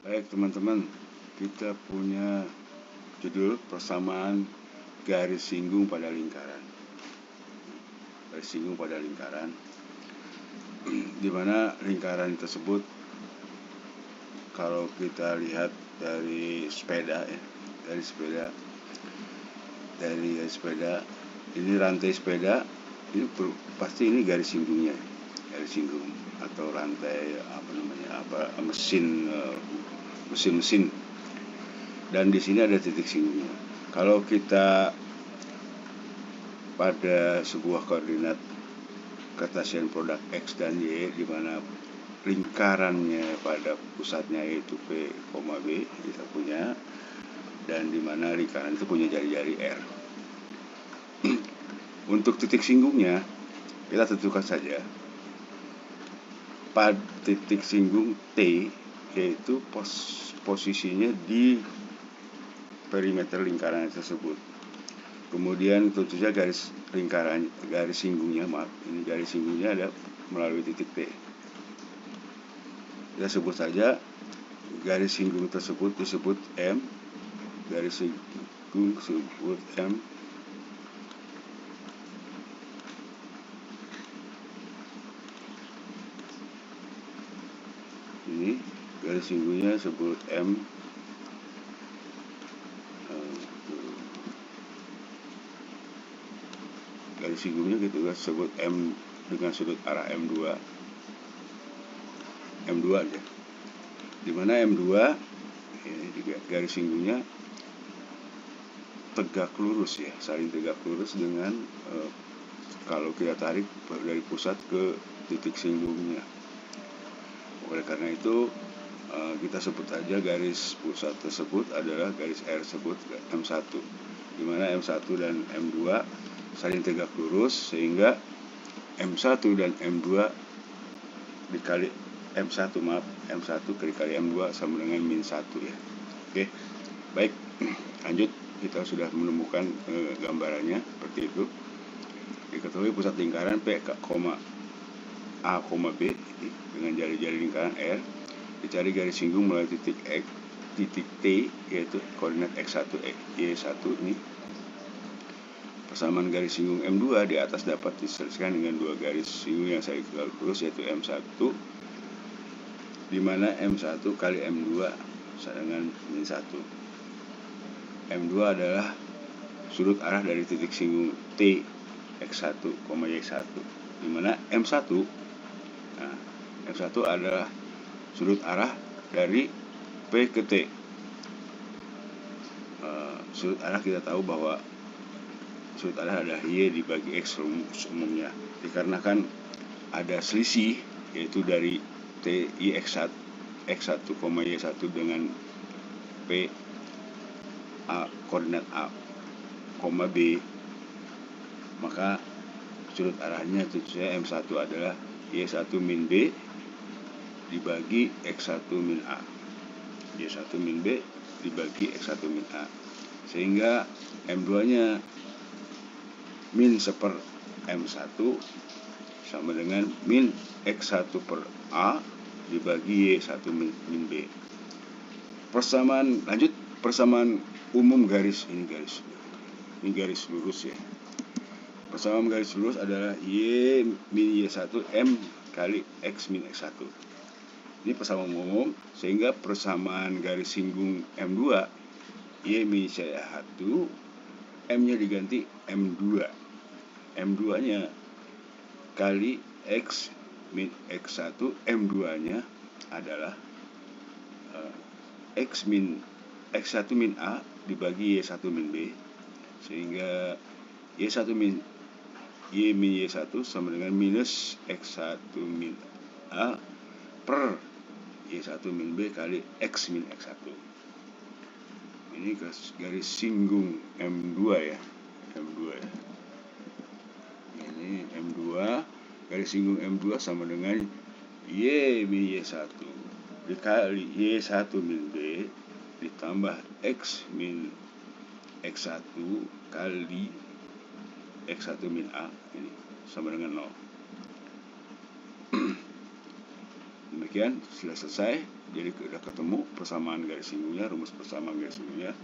Baik teman-teman, kita punya judul persamaan garis singgung pada lingkaran. Garis singgung pada lingkaran, di mana lingkaran tersebut kalau kita lihat dari sepeda ya, dari sepeda, ini rantai sepeda, ini pasti ini garis singgungnya, garis singgung atau rantai mesin, dan di sini ada titik singgungnya. Kalau kita pada sebuah koordinat Kartesian produk X dan Y, di mana lingkarannya pada pusatnya yaitu P, B kita punya, dan di mana lingkaran itu punya jari-jari R. Untuk titik singgungnya kita tentukan saja pada titik singgung T, yaitu posisinya di perimeter lingkaran tersebut. Kemudian tentu saja garis singgungnya ada melalui titik T. Kita sebut saja garis singgung tersebut disebut M, garis singgung disebut M. Ini garis singgungnya disebut M. Garis singgungnya kita sebut M dengan sudut arah M2 aja. Dimana M2 ini juga garis singgungnya tegak lurus ya, saling tegak lurus dengan kalau kita tarik dari pusat ke titik singgungnya. Oleh karena itu kita sebut saja garis pusat tersebut adalah garis R tersebut M1, dimana M1 dan M2 saling tegak lurus, sehingga M1 dan M2 dikali M1 dikali M2 sama dengan -1 ya. Oke, baik, lanjut. Kita sudah menemukan gambarannya seperti itu. Diketahui pusat lingkaran P, A, B dengan jari-jari lingkaran R. Dicari garis singgung melalui titik T, yaitu koordinat X1, Y1 ini. Persamaan garis singgung M2 di atas dapat diselesaikan dengan dua garis singgung yang saling tegak lurus, yaitu M1, di mana M1 kali M2 sama dengan -1. M2 adalah sudut arah dari titik singgung T, X1, Y1, di mana M1 adalah sudut arah dari P ke T. Sudut arah kita tahu bahwa sudut arah adalah Y dibagi X umumnya, dikarenakan ada selisih, yaitu dari TI X1, Y1 dengan P, A, koordinat A, B, maka sudut arahnya tentu saja M1 adalah Y1 min B dibagi X1 min A. Y1 min B dibagi X1 min A, sehingga M2-nya min 1 M1 sama dengan min X1 per A dibagi Y1 min B. Persamaan umum garis lurus ya. Persamaan garis lurus adalah Y min Y1 M kali X min X1. Ini persamaan umum, sehingga persamaan garis singgung M2 Y min Y1, M-nya diganti M2. M2-nya kali X min X1, M2-nya adalah X1 min A dibagi Y1 min B, sehingga Y min Y1 sama dengan minus X1 min A per Y1 min B kali X min X1. Ini garis singgung M2 ya. Ini M2, garis singgung M2 sama dengan Y min Y1 dikali Y1 min B ditambah X min X1 kali X1 min A, ini sama dengan 0. Demikian. demikian sudah selesai. Jadi sudah ketemu persamaan garis singgungnya, rumus persamaan garis singgungnya.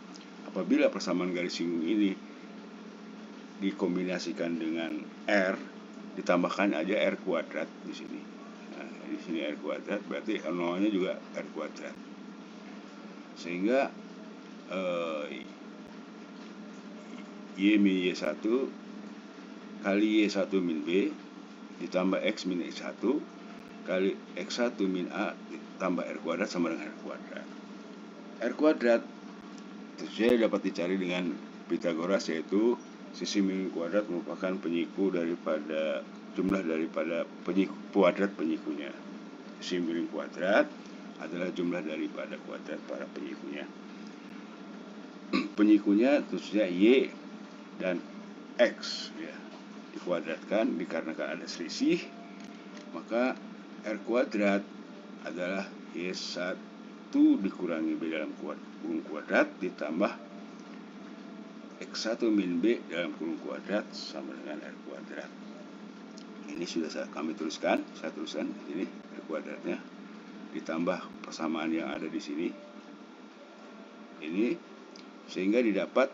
Apabila persamaan garis singgung ini dikombinasikan dengan R, ditambahkan aja R kuadrat di sini. Nah, di sini R kuadrat berarti nolnya juga R kuadrat. Sehingga Y min Y1 kali Y1 min B ditambah X min X1 kali X1 min A ditambah R kuadrat sama dengan R kuadrat. R kuadrat tentunya dapat dicari dengan Pitagoras, yaitu sisi miring kuadrat merupakan penyiku daripada jumlah daripada kuadrat penyikunya. Sisi miring kuadrat adalah jumlah daripada kuadrat para penyikunya. Penyikunya tentunya Y dan X ya, dikuadratkan dikarenakan ada selisih, maka R kuadrat adalah Y1 dikurangi B dalam kurung kuadrat ditambah X1 min B dalam kurung kuadrat sama dengan R kuadrat. Ini sudah kami tuliskan, saya tuliskan di sini R kuadratnya ditambah persamaan yang ada di sini. Ini sehingga didapat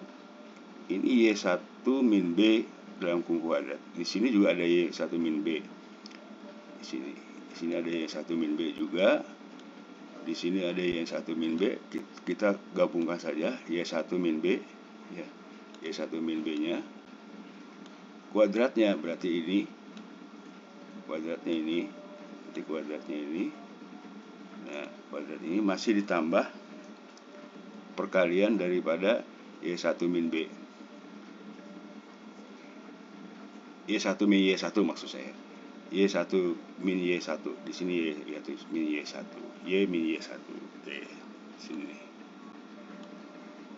ini Y1 min B dalam kurung kuadrat. Di sini juga ada Y1 min B. Di sini ada Y1 min B juga. Di sini ada Y1 min B, kita gabungkan saja Y1 min B ya. Y1 min B-nya kuadratnya berarti ini. Kuadratnya ini, berarti kuadratnya ini. Nah, kuadrat ini masih ditambah perkalian daripada Y1 min B. Y1 min Y1 maksud saya. Y1 min Y1 di sini yaitu min Y1. Y min Y1. Oke, sini.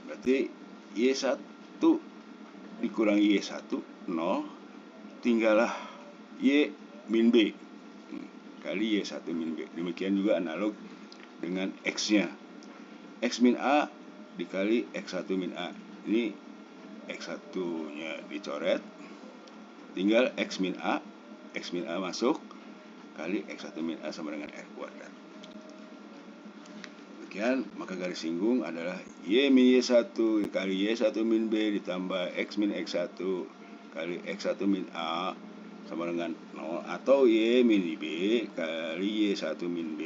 Berarti Y1 dikurangi Y1 0, tinggallah Y min B kali Y1 min B. Demikian juga analog dengan X-nya. X min A dikali X1 min A. Ini X1-nya dicoret, tinggal X min A masuk kali X1 min A sama dengan R kuadrat. Demikian, maka garis singgung adalah Y min Y1 kali Y1 min B ditambah X min X1 kali X1 min A sama dengan 0, atau Y min B kali Y1 min B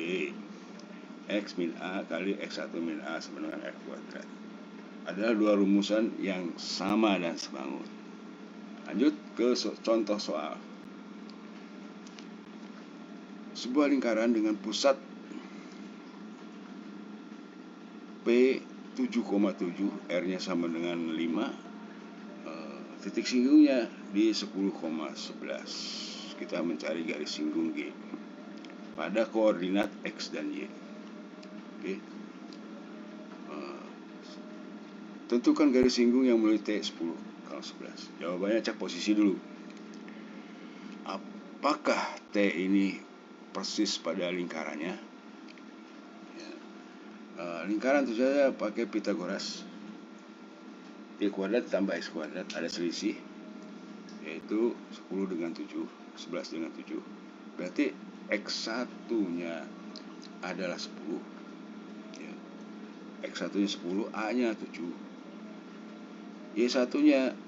X min A kali X1 min A sama dengan R kuadrat. Adalah dua rumusan yang sama dan sebangun. Lanjut ke contoh soal. Sebuah lingkaran dengan pusat P 7,7, R-nya sama dengan 5, titik singgungnya di 10,11. Kita mencari garis singgung G pada koordinat X dan Y. Oke. Tentukan garis singgung yang mulai T 10,11. Jawabannya cek posisi dulu. Apakah T ini persis pada lingkarannya? Lingkaran itu saja pakai Pitagoras. Y kuadrat tambah X kuadrat, ada selisih, yaitu 10 dengan 7, 11 dengan 7. Berarti X1-nya adalah 10 ya. X1-nya 10, A-nya 7, Y1-nya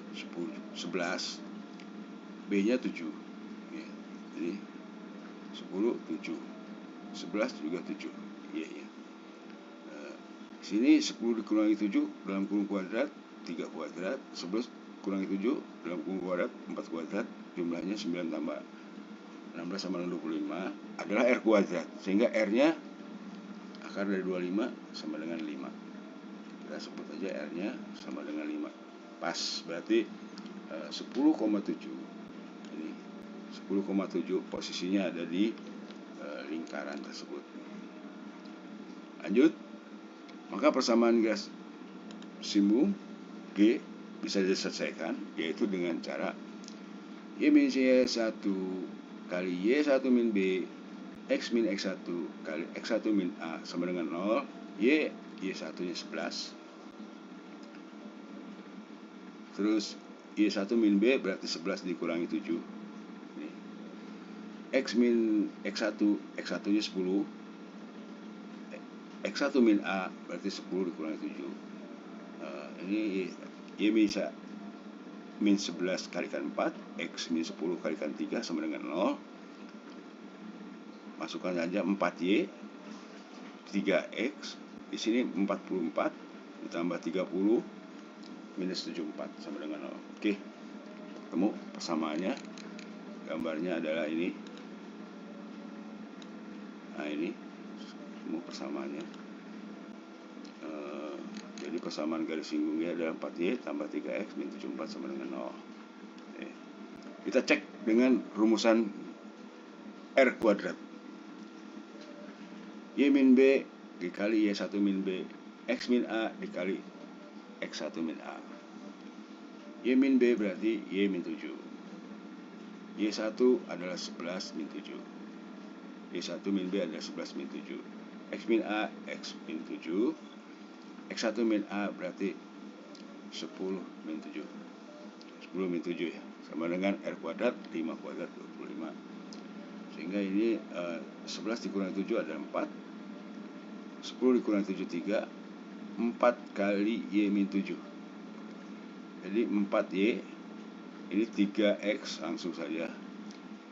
11, B-nya 7 ya. Jadi 10, 7, 11 juga 7 Y-nya. Sini 10 dikurangi 7 dalam kurung kuadrat 3 kuadrat, 11 kurangi 7 dalam kurung kuadrat 4 kuadrat, jumlahnya 9 tambah 16 sama dengan 25 adalah R kuadrat, sehingga R-nya akar dari 25 sama dengan 5. Kita sebut aja R-nya sama dengan 5. Pas, berarti 10,7. Ini 10,7 posisinya ada di lingkaran tersebut. Lanjut. Maka persamaan garis singgung G bisa diselesaikan, yaitu dengan cara Y min Y1 kali Y1 min B X min X1 kali X1 min A sama dengan 0. Y1 nya 11. Terus Y1 min B berarti 11 dikurangi 7. X min X1 nya 10 X1 min A berarti 10 dikurangi 7. Ini Y bisa min 11 kalikan 4, X min 10 kalikan 3 sama dengan 0. Masukkan saja 4Y, 3X, di sini 44 ditambah 30 minus 74 sama dengan 0. Oke, ketemu persamaannya. Gambarnya adalah ini. Nah, ini ketemu persamaannya. Jadi persamaan garis singgungnya adalah 4Y tambah 3X min 74 sama dengan 0. Oke. Kita cek dengan rumusan R kuadrat. Y min B dikali Y1 min B, X min A dikali X1 min A. Y min B berarti Y min 7. Y1 adalah 11 min 7. Y1 min B adalah 11 min 7. X min A, X min 7. X1 min A berarti 10 min 7. 10 min 7 ya. Sama dengan R kuadrat, 5 kuadrat 25. Sehingga ini 11 dikurangi 7 adalah 4. 10 dikurangi 7, 3. 4 kali Y min 7. Jadi 4Y. Ini 3X langsung saja.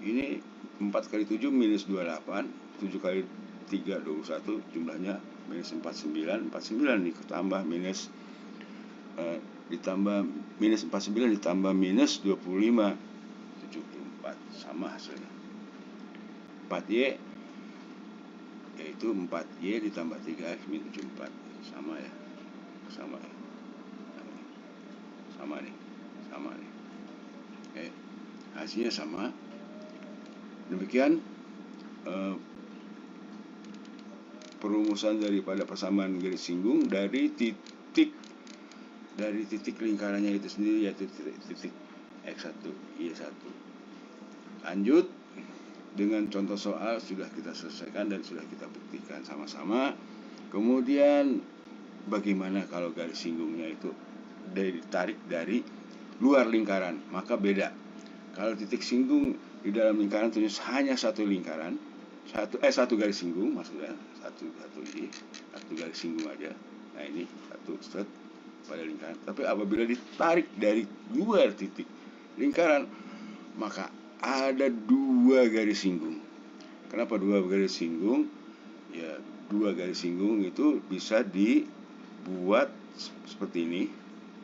Ini 4 kali 7 minus 28. 7 kali 3, 21. Jumlahnya minus 49. 49 ditambah minus minus 49 ditambah minus 25. 74. Sama hasilnya. 4Y yaitu 4Y ditambah 3X min 74. Sama ya. Sama ya. Sama nih. Sama nih. Oke. Hasilnya sama. Demikian perumusan daripada persamaan garis singgung dari titik lingkarannya itu sendiri, yaitu titik X1, Y1. Lanjut dengan contoh soal sudah kita selesaikan dan sudah kita buktikan sama-sama. Kemudian bagaimana kalau garis singgungnya itu ditarik dari luar lingkaran, maka beda. Kalau titik singgung di dalam lingkaran terus hanya satu lingkaran, satu garis singgung maksudnya, satu garis singgung aja. Nah, ini satu set pada lingkaran. Tapi apabila ditarik dari luar titik lingkaran, maka ada 2 garis singgung. Kenapa 2 garis singgung? Ya, 2 garis singgung itu bisa dibuat seperti ini.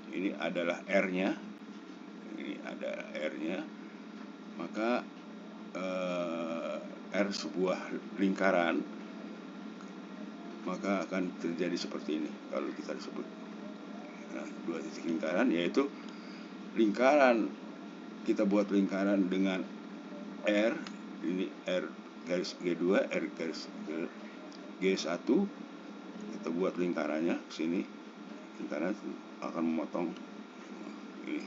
Ini adalah R-nya. Ini ada R-nya. Maka R sebuah lingkaran, maka akan terjadi seperti ini kalau kita disebut. Nah, 2 titik lingkaran, yaitu lingkaran, kita buat lingkaran dengan R, ini R garis G2, R garis G1, kita buat lingkarannya ke sini. Lingkaran akan memotong ini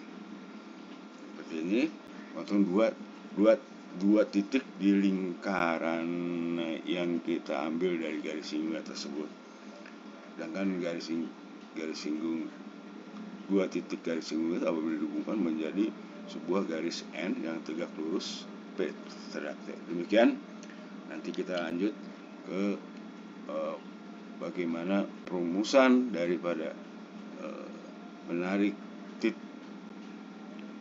seperti ini, potong dua titik di lingkaran yang kita ambil dari garis singgung tersebut. Sedangkan garis singgung, 2 titik garis singgung itu apabila dihubungkan menjadi sebuah garis N yang tegak lurus P terhadap T. Demikian. Nanti kita lanjut ke bagaimana perumusan daripada menarik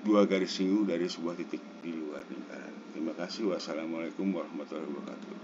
2 garis singgung dari sebuah titik di luar lingkaran. Terima kasih. Wassalamualaikum warahmatullahi wabarakatuh.